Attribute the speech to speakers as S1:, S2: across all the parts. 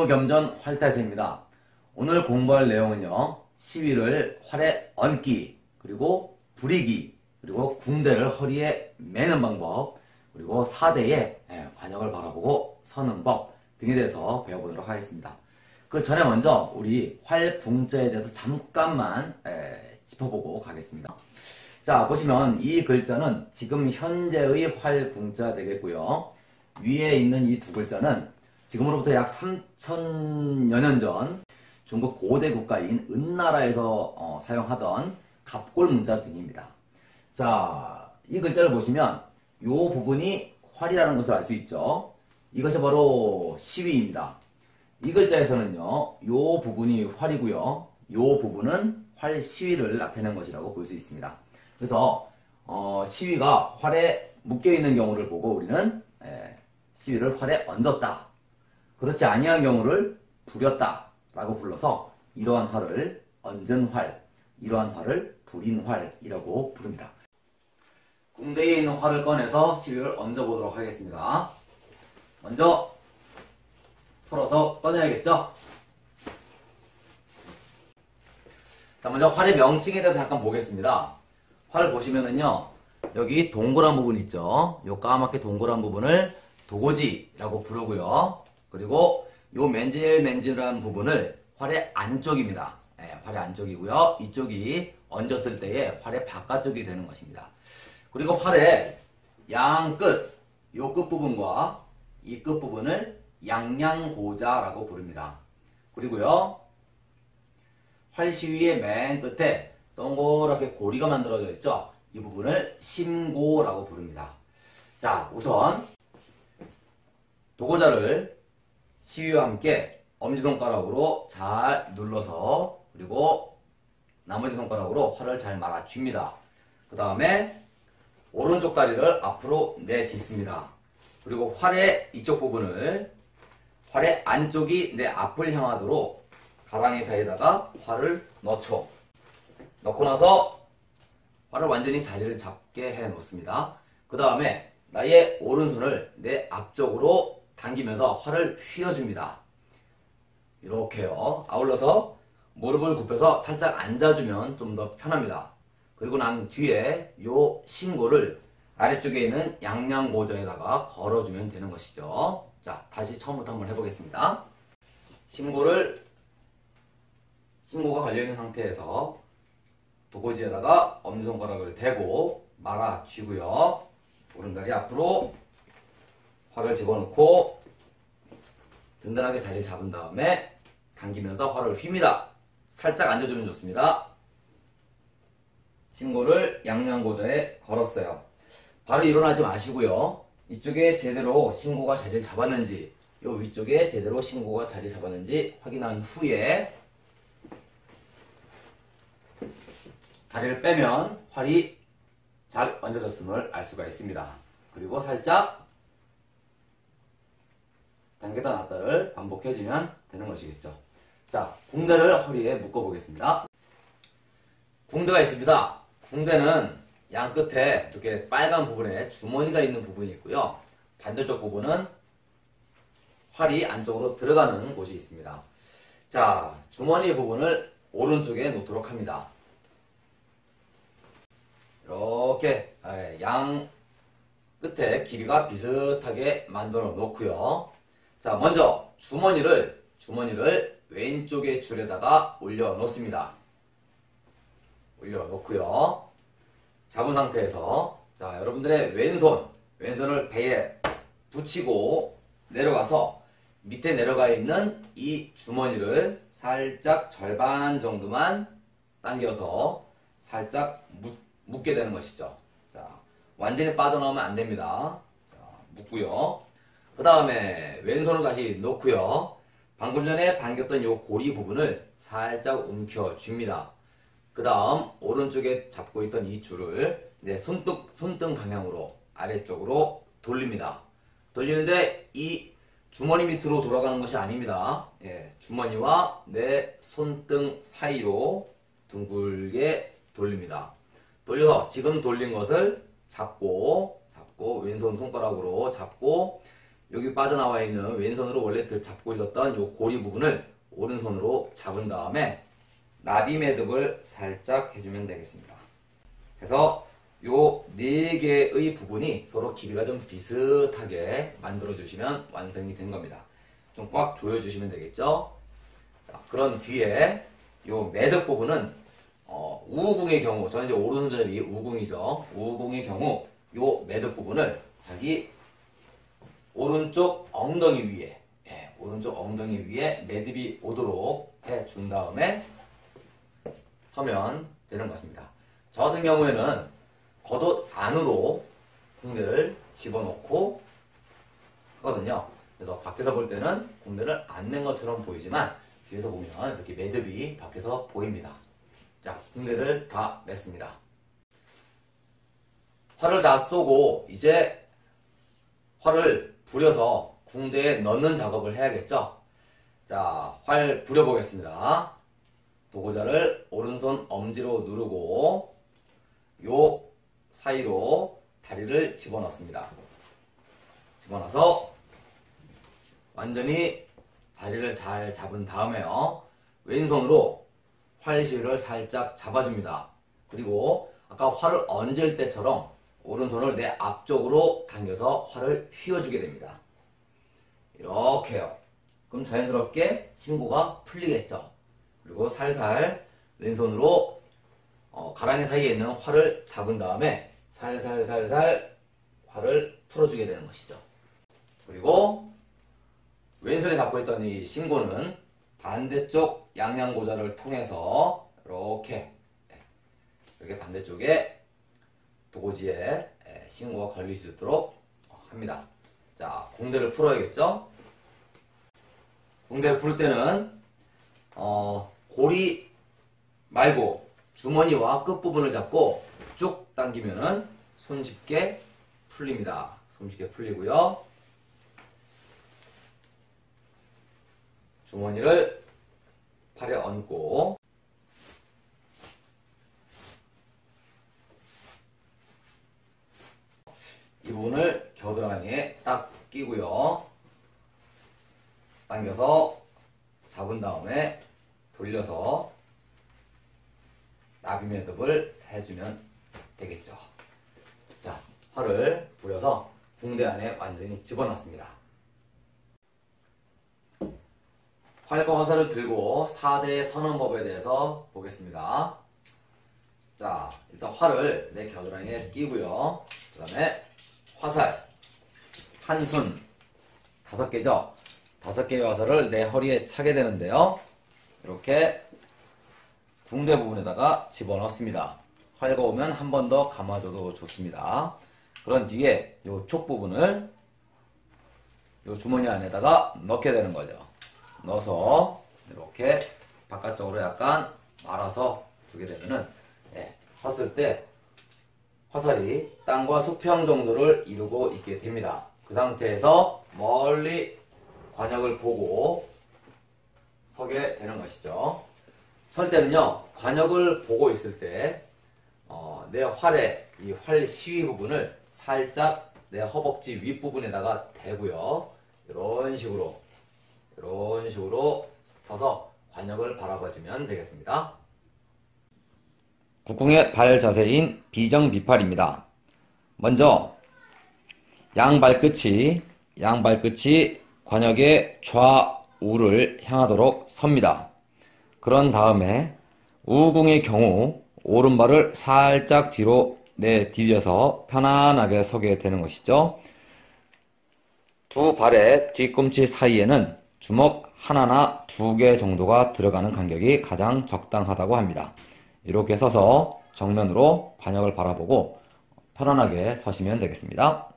S1: 겸전 활달세입니다. 오늘 공부할 내용은요. 시위를 활에 얹기, 그리고 부리기, 그리고 궁대를 허리에 매는 방법, 그리고 4대의 관역을 바라보고 서는 법 등에 대해서 배워보도록 하겠습니다. 그 전에 먼저 우리 활궁자에 대해서 잠깐만 짚어보고 가겠습니다. 자, 보시면 이 글자는 지금 현재의 활궁자 되겠고요. 위에 있는 이 두 글자는 지금으로부터 약 3천여 년 전 중국 고대 국가인 은나라에서 사용하던 갑골 문자 등입니다. 자, 이 글자를 보시면 이 부분이 활이라는 것을 알 수 있죠. 이것이 바로 시위입니다. 이 글자에서는요, 이 부분이 활이고요, 이 부분은 활 시위를 나타내는 것이라고 볼 수 있습니다. 그래서 시위가 활에 묶여있는 경우를 보고 우리는 시위를 활에 얹었다, 그렇지 아니한 경우를 부렸다 라고 불러서 이러한 활을 얹은 활, 이러한 활을 부린 활이라고 부릅니다. 궁대에 있는 활을 꺼내서 시위를 얹어보도록 하겠습니다. 먼저 풀어서 꺼내야겠죠? 자, 먼저 활의 명칭에 대해서 잠깐 보겠습니다. 활 보시면은요, 여기 동그란 부분 있죠? 요 까맣게 동그란 부분을 도고지라고 부르고요. 그리고 요 맨질맨질한 부분을 활의 안쪽입니다. 활의 안쪽이고요. 이쪽이 얹었을 때의 활의 바깥쪽이 되는 것입니다. 그리고 활의 양 끝, 요 끝부분과 이 끝부분을 양양고자라고 부릅니다. 그리고요, 활시위의 맨 끝에 동그랗게 고리가 만들어져 있죠? 이 부분을 심고라고 부릅니다. 자, 우선 도고자를 시위와 함께 엄지손가락으로 잘 눌러서, 그리고 나머지 손가락으로 활을 잘 말아줍니다. 그 다음에 오른쪽 다리를 앞으로 내딛습니다. 그리고 활의 이쪽 부분을, 활의 안쪽이 내 앞을 향하도록 가랑이 사이에다가 활을 넣죠. 넣고 나서 활을 완전히 자리를 잡게 해 놓습니다. 그 다음에 나의 오른손을 내 앞쪽으로 당기면서 활을 휘어줍니다. 이렇게요. 아울러서 무릎을 굽혀서 살짝 앉아주면 좀 더 편합니다. 그리고 난 뒤에 요 신고를 아래쪽에 있는 양양고자에다가 걸어주면 되는 것이죠. 자, 다시 처음부터 한번 해보겠습니다. 신고가 걸려있는 상태에서 도고지에다가 엄지손가락을 대고 말아쥐고요. 오른다리 앞으로 활을 집어넣고 든든하게 자리를 잡은 다음에 당기면서 활을 휩니다. 살짝 앉아주면 좋습니다. 신고를 양양고자에 걸었어요. 바로 일어나지 마시고요. 이쪽에 제대로 신고가 자리를 잡았는지, 요 위쪽에 제대로 신고가 자리 잡았는지 확인한 후에 다리를 빼면 활이 잘 얹어졌음을 알 수가 있습니다. 그리고 살짝 당겼다 놨다를 반복해주면 되는 것이겠죠. 자, 궁대를 허리에 묶어보겠습니다. 궁대가 있습니다. 궁대는 양 끝에 이렇게 빨간 부분에 주머니가 있는 부분이 있고요. 반대쪽 부분은 활이 안쪽으로 들어가는 곳이 있습니다. 자, 주머니 부분을 오른쪽에 놓도록 합니다. 이렇게 양 끝에 길이가 비슷하게 만들어 놓고요. 자, 먼저 주머니를 왼쪽의 줄에다가 올려 놓습니다. 올려 놓고요. 잡은 상태에서, 자, 여러분들의 왼손을 배에 붙이고 내려가서 밑에 내려가 있는 이 주머니를 살짝 절반 정도만 당겨서 살짝 묶게 되는 것이죠. 자, 완전히 빠져나오면 안 됩니다. 자, 묶고요. 그 다음에 왼손을 다시 놓고요. 방금 전에 당겼던 이 고리 부분을 살짝 움켜줍니다. 그 다음 오른쪽에 잡고 있던 이 줄을 이제 손등 방향으로 아래쪽으로 돌립니다. 돌리는데 이 주머니 밑으로 돌아가는 것이 아닙니다. 주머니와 내 손등 사이로 둥글게 돌립니다. 돌려서 지금 돌린 것을 잡고 왼손 손가락으로 잡고 여기 빠져나와 있는 왼손으로 원래 잡고 있었던 요 고리 부분을 오른손으로 잡은 다음에 나비 매듭을 살짝 해주면 되겠습니다. 그래서 요 4개의 부분이 서로 길이가 좀 비슷하게 만들어 주시면 완성이 된 겁니다. 좀 꽉 조여 주시면 되겠죠. 자, 그런 뒤에 요 매듭 부분은 우궁의 경우, 저는 이제 오른손잡이 우궁이죠. 우궁의 경우 요 매듭 부분을 자기 오른쪽 엉덩이 위에, 오른쪽 엉덩이 위에 매듭이 오도록 해준 다음에 서면 되는 것입니다. 저 같은 경우에는 겉옷 안으로 궁대를 집어넣고 하거든요. 그래서 밖에서 볼 때는 궁대를 안 낸 것처럼 보이지만 뒤에서 보면 이렇게 매듭이 밖에서 보입니다. 자, 궁대를 다 맸습니다. 활을 다 쏘고 이제 활을 부려서 궁대에 넣는 작업을 해야겠죠. 자, 활 부려보겠습니다. 도구자를 오른손 엄지로 누르고 요 사이로 다리를 집어넣습니다. 집어넣어서 완전히 자리를 잘 잡은 다음에요. 왼손으로 활시위를 살짝 잡아줍니다. 그리고 아까 활을 얹을 때처럼 오른손을 내 앞쪽으로 당겨서 활을 휘어주게 됩니다. 이렇게요. 그럼 자연스럽게 신고가 풀리겠죠. 그리고 살살 왼손으로 가랑이 사이에 있는 활을 잡은 다음에 살살살살 활을 풀어주게 되는 것이죠. 그리고 왼손에 잡고 있던 이 신고는 반대쪽 양양고자를 통해서 이렇게 반대쪽에 도고지에 신고가 걸릴 수 있도록 합니다. 자, 궁대를 풀어야겠죠? 궁대를 풀 때는 고리 말고 주머니와 끝부분을 잡고 쭉 당기면은 손쉽게 풀립니다. 손쉽게 풀리고요. 주머니를 팔에 얹고 이 부분을 겨드랑이에 딱 끼고요. 당겨서 잡은 다음에 돌려서 나비 매듭을 해주면 되겠죠. 자, 활을 부려서 궁대 안에 완전히 집어넣습니다. 활과 화살을 들고 4대 선언법에 대해서 보겠습니다. 자, 일단 활을 내 겨드랑이에 끼고요. 그 다음에 화살 한 순 5개죠. 5개의 화살을 내 허리에 차게 되는데요. 이렇게 궁대 부분에다가 집어넣습니다. 활과 오면 한 번 더 감아줘도 좋습니다. 그런 뒤에 이 촉 부분을 이 주머니 안에다가 넣게 되는 거죠. 넣어서 이렇게 바깥쪽으로 약간 말아서 두게 되면은 컸을 때 화살이 땅과 수평 정도를 이루고 있게 됩니다. 그 상태에서 멀리 관역을 보고 서게 되는 것이죠. 설 때는요, 관역을 보고 있을 때 내 활의 이 활 시위 부분을 살짝 내 허벅지 윗부분에다가 대고요. 이런 식으로 서서 관역을 바라봐주면 되겠습니다. 국궁의 발 자세인 비정비팔입니다. 먼저 양발끝이 관역의 좌우를 향하도록 섭니다. 그런 다음에 우궁의 경우 오른발을 살짝 뒤로 내디뎌서 편안하게 서게 되는 것이죠. 두 발의 뒤꿈치 사이에는 주먹 하나나 2개 정도가 들어가는 간격이 가장 적당하다고 합니다. 이렇게 서서 정면으로 관역을 바라보고 편안하게 서시면 되겠습니다.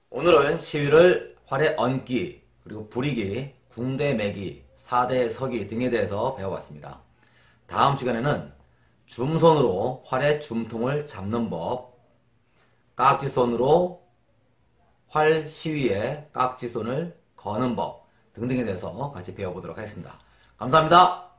S1: 오늘은 시위를 활에 얹기, 그리고 부리기, 궁대 매기, 4대 서기 등에 대해서 배워봤습니다. 다음 시간에는 줌손으로 활의 줌통을 잡는 법, 깍지손으로 활 시위에 깍지손을 거는 법 등등에 대해서 같이 배워보도록 하겠습니다. 감사합니다.